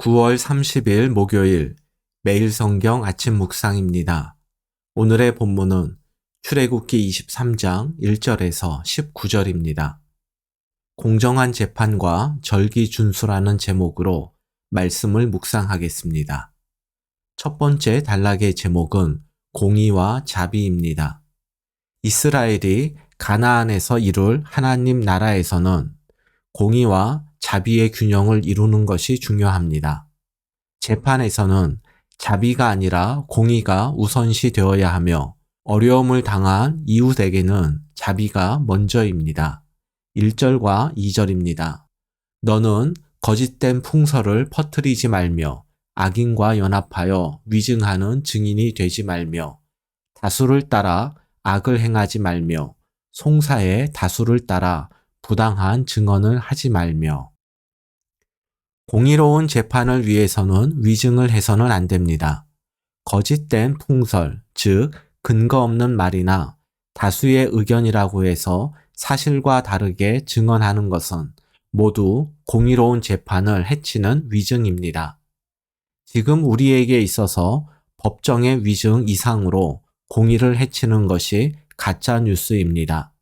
9월 30일 목요일 매일 성경 아침 묵상입니다. 오늘의 본문은 출애굽기 23장 1절에서 19절입니다. 공정한 재판과 절기 준수라는 제목으로 말씀을 묵상하겠습니다. 첫 번째 단락의 제목은 공의와 자비입니다. 이스라엘이 가나안에서 이룰 하나님 나라에서는 공의와 자비의 균형을 이루는 것이 중요합니다. 재판에서는 자비가 아니라 공의가 우선시 되어야 하며 어려움을 당한 이웃에게는 자비가 먼저입니다. 1절과 2절입니다. 너는 거짓된 풍설을 퍼뜨리지 말며 악인과 연합하여 위증하는 증인이 되지 말며 다수를 따라 악을 행하지 말며 송사의 다수를 따라 부당한 증언을 하지 말며. 공의로운 재판을 위해서는 위증을 해서는 안 됩니다. 거짓된 풍설, 즉 근거 없는 말이나 다수의 의견이라고 해서 사실과 다르게 증언하는 것은 모두 공의로운 재판을 해치는 위증입니다. 지금 우리에게 있어서 법정의 위증 이상으로 공의를 해치는 것이 가짜 뉴스입니다.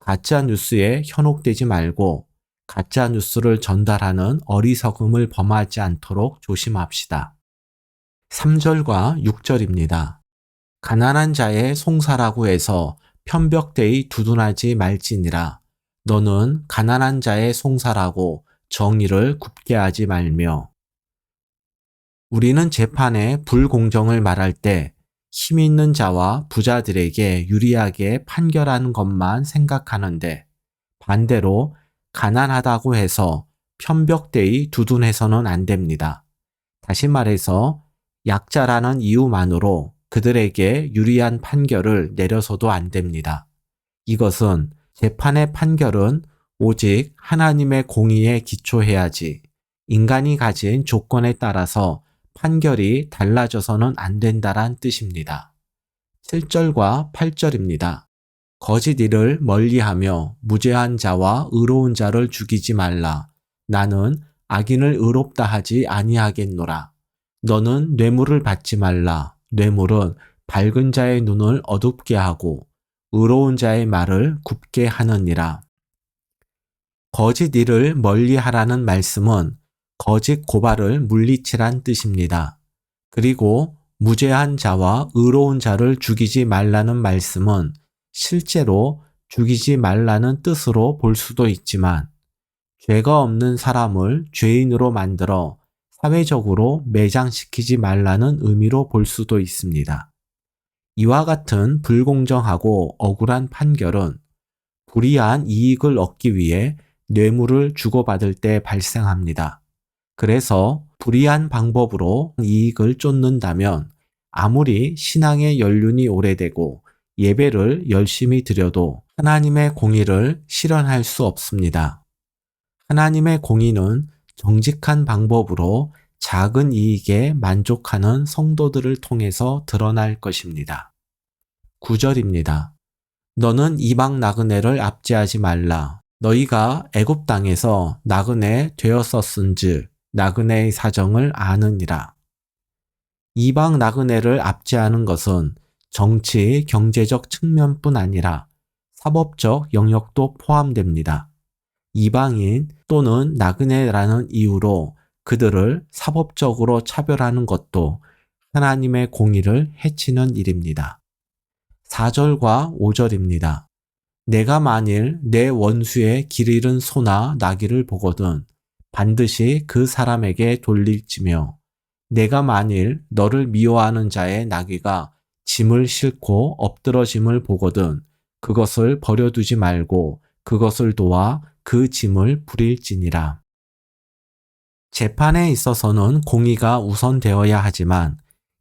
가짜 뉴스에 현혹되지 말고 가짜 뉴스를 전달하는 어리석음을 범하지 않도록 조심합시다. 3절과 6절입니다. 가난한 자의 송사라고 해서 편벽되이 두둔하지 말지니라. 너는 가난한 자의 송사라고 정의를 굽게 하지 말며. 우리는 재판에 불공정을 말할 때 힘 있는 자와 부자들에게 유리하게 판결하는 것만 생각하는데 반대로 가난하다고 해서 편벽되이 두둔해서는 안 됩니다. 다시 말해서 약자라는 이유만으로 그들에게 유리한 판결을 내려서도 안 됩니다. 이것은 재판의 판결은 오직 하나님의 공의에 기초해야지 인간이 가진 조건에 따라서 판결이 달라져서는 안 된다란 뜻입니다. 7절과 8절입니다. 거짓 일을 멀리하며 무죄한 자와 의로운 자를 죽이지 말라. 나는 악인을 의롭다 하지 아니하겠노라. 너는 뇌물을 받지 말라. 뇌물은 밝은 자의 눈을 어둡게 하고 의로운 자의 말을 굽게 하느니라. 거짓 일을 멀리하라는 말씀은 거짓 고발을 물리치란 뜻입니다. 그리고 무죄한 자와 의로운 자를 죽이지 말라는 말씀은 실제로 죽이지 말라는 뜻으로 볼 수도 있지만 죄가 없는 사람을 죄인으로 만들어 사회적으로 매장시키지 말라는 의미로 볼 수도 있습니다. 이와 같은 불공정하고 억울한 판결은 불이한 이익을 얻기 위해 뇌물을 주고받을 때 발생합니다. 그래서 불이한 방법으로 이익을 쫓는다면 아무리 신앙의 연륜이 오래되고 예배를 열심히 드려도 하나님의 공의를 실현할 수 없습니다. 하나님의 공의는 정직한 방법으로 작은 이익에 만족하는 성도들을 통해서 드러날 것입니다. 9절입니다. 너는 이방 나그네를 압제하지 말라. 너희가 애굽 땅에서 나그네 되었었은즉 나그네의 사정을 아느니라. 이방 나그네를 압제하는 것은 정치, 경제적 측면뿐 아니라 사법적 영역도 포함됩니다. 이방인 또는 나그네라는 이유로 그들을 사법적으로 차별하는 것도 하나님의 공의를 해치는 일입니다. 4절과 5절입니다. 내가 만일 내 원수의 길 잃은 소나 나귀를 보거든 반드시 그 사람에게 돌릴지며 내가 만일 너를 미워하는 자의 나귀가 짐을 싣고 엎드러짐을 보거든 그것을 버려두지 말고 그것을 도와 그 짐을 부릴지니라. 재판에 있어서는 공의가 우선되어야 하지만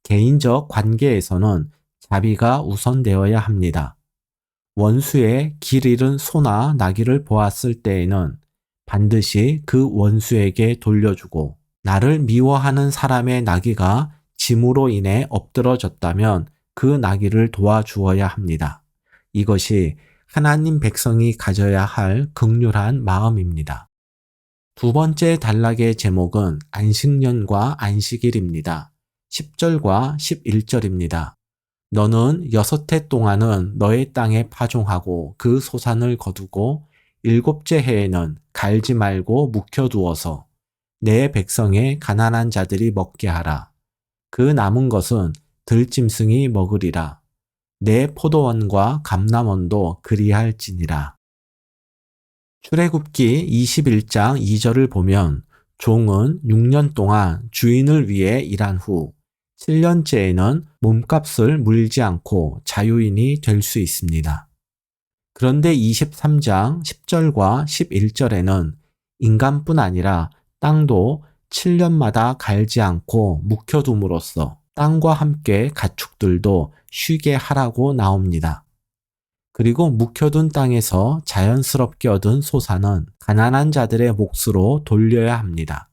개인적 관계에서는 자비가 우선되어야 합니다. 원수의 길 잃은 소나 나귀를 보았을 때에는 반드시 그 원수에게 돌려주고 나를 미워하는 사람의 나귀가 짐으로 인해 엎드러졌다면 그 나귀를 도와주어야 합니다. 이것이 하나님 백성이 가져야 할 긍휼한 마음입니다. 두 번째 단락의 제목은 안식년과 안식일입니다. 10절과 11절입니다. 너는 6해 동안은 너의 땅에 파종하고 그 소산을 거두고 7째 해에는 갈지 말고 묵혀두어서 내 백성의 가난한 자들이 먹게 하라. 그 남은 것은 들짐승이 먹으리라. 내 포도원과 감람원도 그리할지니라. 출애굽기 21장 2절을 보면 종은 6년 동안 주인을 위해 일한 후 7년째에는 몸값을 물지 않고 자유인이 될 수 있습니다. 그런데 23장 10절과 11절에는 인간뿐 아니라 땅도 7년마다 갈지 않고 묵혀둠으로써 땅과 함께 가축들도 쉬게 하라고 나옵니다. 그리고 묵혀둔 땅에서 자연스럽게 얻은 소산은 가난한 자들의 몫으로 돌려야 합니다.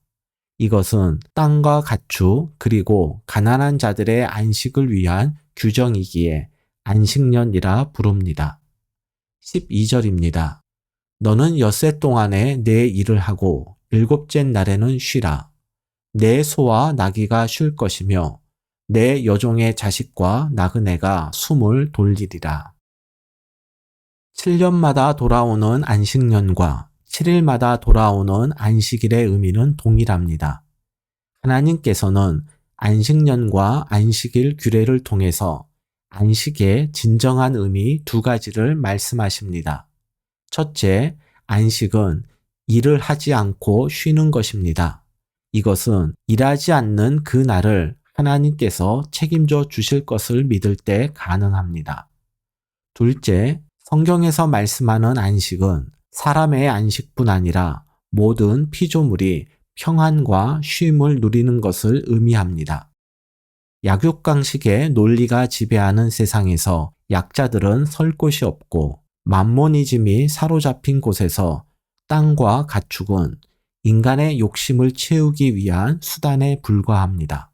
이것은 땅과 가축 그리고 가난한 자들의 안식을 위한 규정이기에 안식년이라 부릅니다. 12절입니다. 너는 6해 동안에 내 일을 하고 7째 날에는 쉬라. 내 소와 나귀가 쉴 것이며 내 여종의 자식과 나그네가 숨을 돌리리라. 7년마다 돌아오는 안식년과 7일마다 돌아오는 안식일의 의미는 동일합니다. 하나님께서는 안식년과 안식일 규례를 통해서 안식의 진정한 의미 두 가지를 말씀하십니다. 첫째, 안식은 일을 하지 않고 쉬는 것입니다. 이것은 일하지 않는 그 날을 하나님께서 책임져 주실 것을 믿을 때 가능합니다. 둘째, 성경에서 말씀하는 안식은 사람의 안식뿐 아니라 모든 피조물이 평안과 쉼을 누리는 것을 의미합니다. 약육강식의 논리가 지배하는 세상에서 약자들은 설 곳이 없고 맘모니즘이 사로잡힌 곳에서 땅과 가축은 인간의 욕심을 채우기 위한 수단에 불과합니다.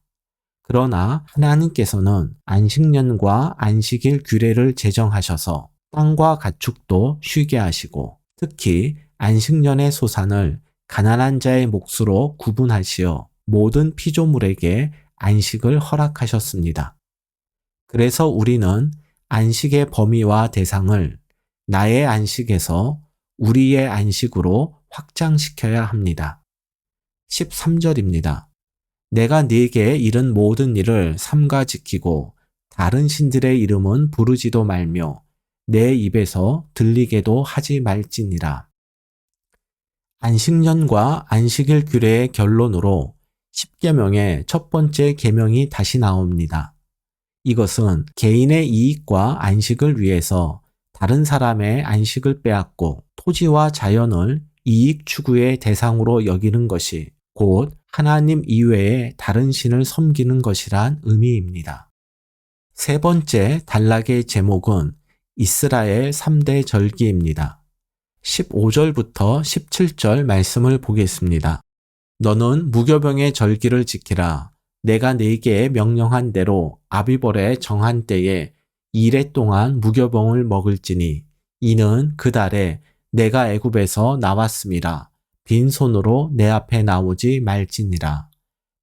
그러나 하나님께서는 안식년과 안식일 규례를 제정하셔서 땅과 가축도 쉬게 하시고 특히 안식년의 소산을 가난한 자의 몫으로 구분하시어 모든 피조물에게 안식을 허락하셨습니다. 그래서 우리는 안식의 범위와 대상을 나의 안식에서 우리의 안식으로 확장시켜야 합니다. 13절입니다. 내가 네게 이른 모든 일을 삼가 지키고 다른 신들의 이름은 부르지도 말며 내 입에서 들리게도 하지 말지니라. 안식년과 안식일 규례의 결론으로 10계명의 첫 번째 계명이 다시 나옵니다. 이것은 개인의 이익과 안식을 위해서 다른 사람의 안식을 빼앗고 토지와 자연을 이익 추구의 대상으로 여기는 것이 곧 하나님 이외의 다른 신을 섬기는 것이란 의미입니다. 세 번째 단락의 제목은 이스라엘 3대 절기입니다. 15절부터 17절 말씀을 보겠습니다. 너는 무교병의 절기를 지키라. 내가 네게 명령한 대로 아비벌의 정한 때에 2래 동안 무교병을 먹을지니 이는 그 달에 내가 애굽에서 나왔음이라. 빈손으로 내 앞에 나오지 말지니라.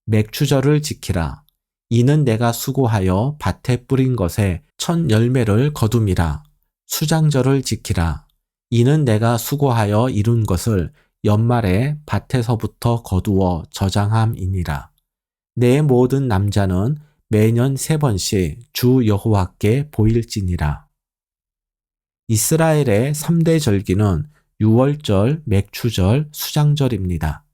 맥추절을 지키라. 이는 내가 수고하여 밭에 뿌린 것에 첫 열매를 거둠이라. 수장절을 지키라. 이는 내가 수고하여 이룬 것을 연말에 밭에서부터 거두어 저장함이니라. 내 모든 남자는 매년 3번씩 주 여호와께 보일지니라. 이스라엘의 3대 절기는 유월절, 맥추절, 수장절입니다.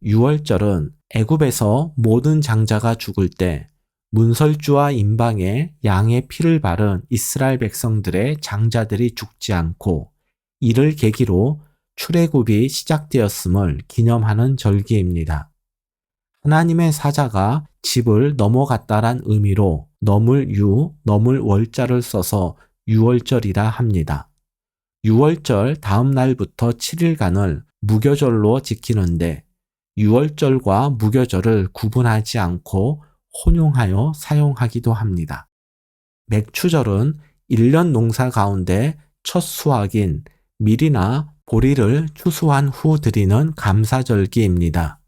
유월절은 애굽에서 모든 장자가 죽을 때 문설주와 임방에 양의 피를 바른 이스라엘 백성들의 장자들이 죽지 않고 이를 계기로 출애굽이 시작되었음을 기념하는 절기입니다. 하나님의 사자가 집을 넘어갔다란 의미로 넘을 유, 넘을 월자를 써서 유월절이라 합니다. 유월절 다음 날부터 7일간을 무교절로 지키는데 유월절과 무교절을 구분하지 않고 혼용하여 사용하기도 합니다. 맥추절은 1년 농사 가운데 첫 수확인 밀이나 보리를 추수한 후 드리는 감사절기입니다.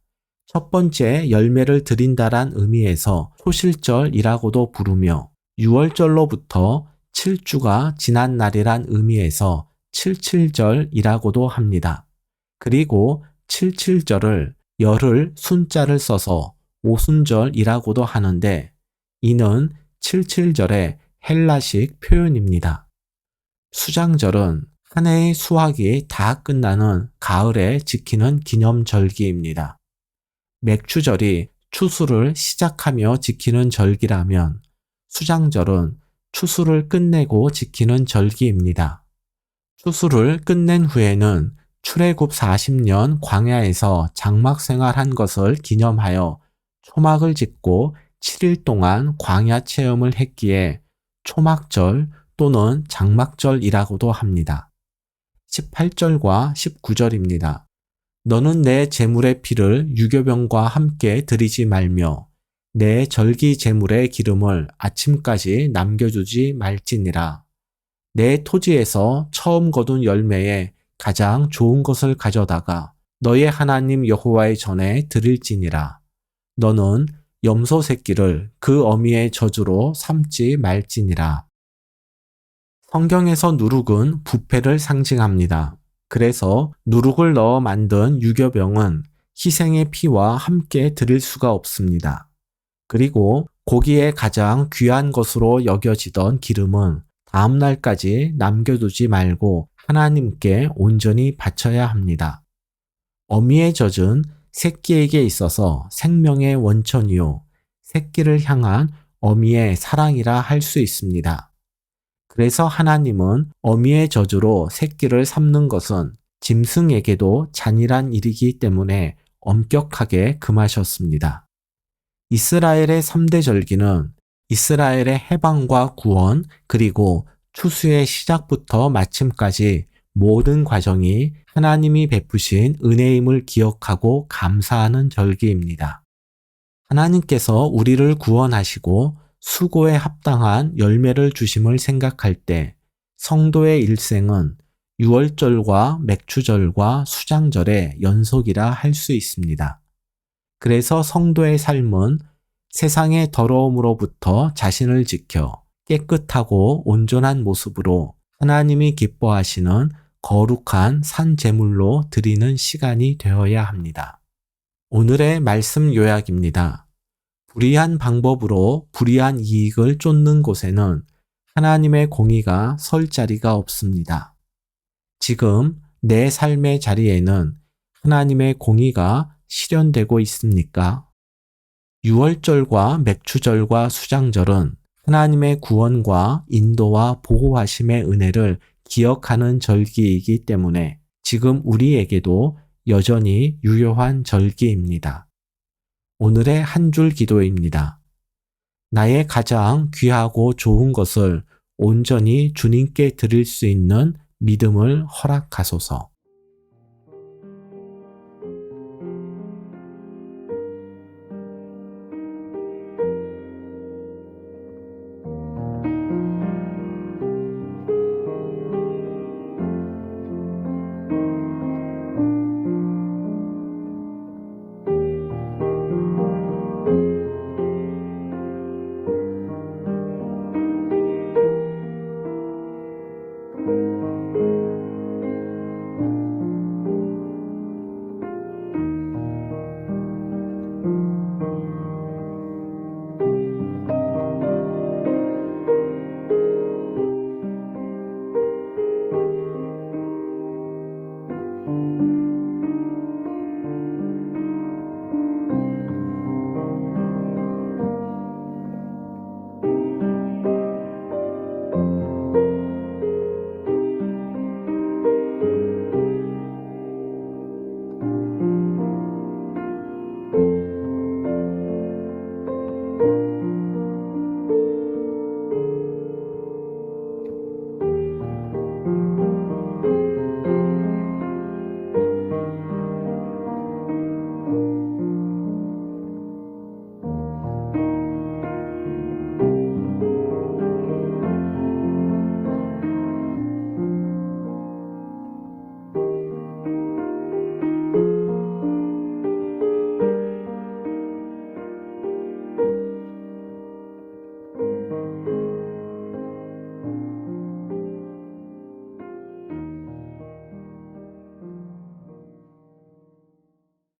첫 번째 열매를 드린다란 의미에서 소실절이라고도 부르며 6월절로부터 7주가 지난 날이란 의미에서 칠칠절이라고도 합니다. 그리고 칠칠절을 열을 순자를 써서 오순절이라고도 하는데 이는 칠칠절의 헬라식 표현입니다. 수장절은 한 해의 수확이 다 끝나는 가을에 지키는 기념절기입니다. 맥추절이 추수를 시작하며 지키는 절기라면 수장절은 추수를 끝내고 지키는 절기입니다. 추수를 끝낸 후에는 출애굽 40년 광야에서 장막 생활한 것을 기념하여 초막을 짓고 7일 동안 광야 체험을 했기에 초막절 또는 장막절이라고도 합니다. 18절과 19절입니다. 너는 내 제물의 피를 유교병과 함께 드리지 말며 내 절기 제물의 기름을 아침까지 남겨두지 말지니라. 내 토지에서 처음 거둔 열매에 가장 좋은 것을 가져다가 너의 하나님 여호와의 전에 드릴지니라. 너는 염소 새끼를 그 어미의 저주로 삼지 말지니라. 성경에서 누룩은 부패를 상징합니다. 그래서 누룩을 넣어 만든 유교병은 희생의 피와 함께 드릴 수가 없습니다. 그리고 고기의 가장 귀한 것으로 여겨지던 기름은 다음 날까지 남겨두지 말고 하나님께 온전히 바쳐야 합니다. 어미의 젖은 새끼에게 있어서 생명의 원천이요 새끼를 향한 어미의 사랑이라 할 수 있습니다. 그래서 하나님은 어미의 저주로 새끼를 삼는 것은 짐승에게도 잔인한 일이기 때문에 엄격하게 금하셨습니다. 이스라엘의 3대 절기는 이스라엘의 해방과 구원 그리고 추수의 시작부터 마침까지 모든 과정이 하나님이 베푸신 은혜임을 기억하고 감사하는 절기입니다. 하나님께서 우리를 구원하시고 수고에 합당한 열매를 주심을 생각할 때 성도의 일생은 유월절과 맥추절과 수장절의 연속이라 할 수 있습니다. 그래서 성도의 삶은 세상의 더러움으로부터 자신을 지켜 깨끗하고 온전한 모습으로 하나님이 기뻐하시는 거룩한 산 제물로 드리는 시간이 되어야 합니다. 오늘의 말씀 요약입니다. 불의한 방법으로 불의한 이익을 쫓는 곳에는 하나님의 공의가 설 자리가 없습니다. 지금 내 삶의 자리에는 하나님의 공의가 실현되고 있습니까? 유월절과 맥추절과 수장절은 하나님의 구원과 인도와 보호하심의 은혜를 기억하는 절기이기 때문에 지금 우리에게도 여전히 유효한 절기입니다. 오늘의 한 줄 기도입니다. 나의 가장 귀하고 좋은 것을 온전히 주님께 드릴 수 있는 믿음을 허락하소서.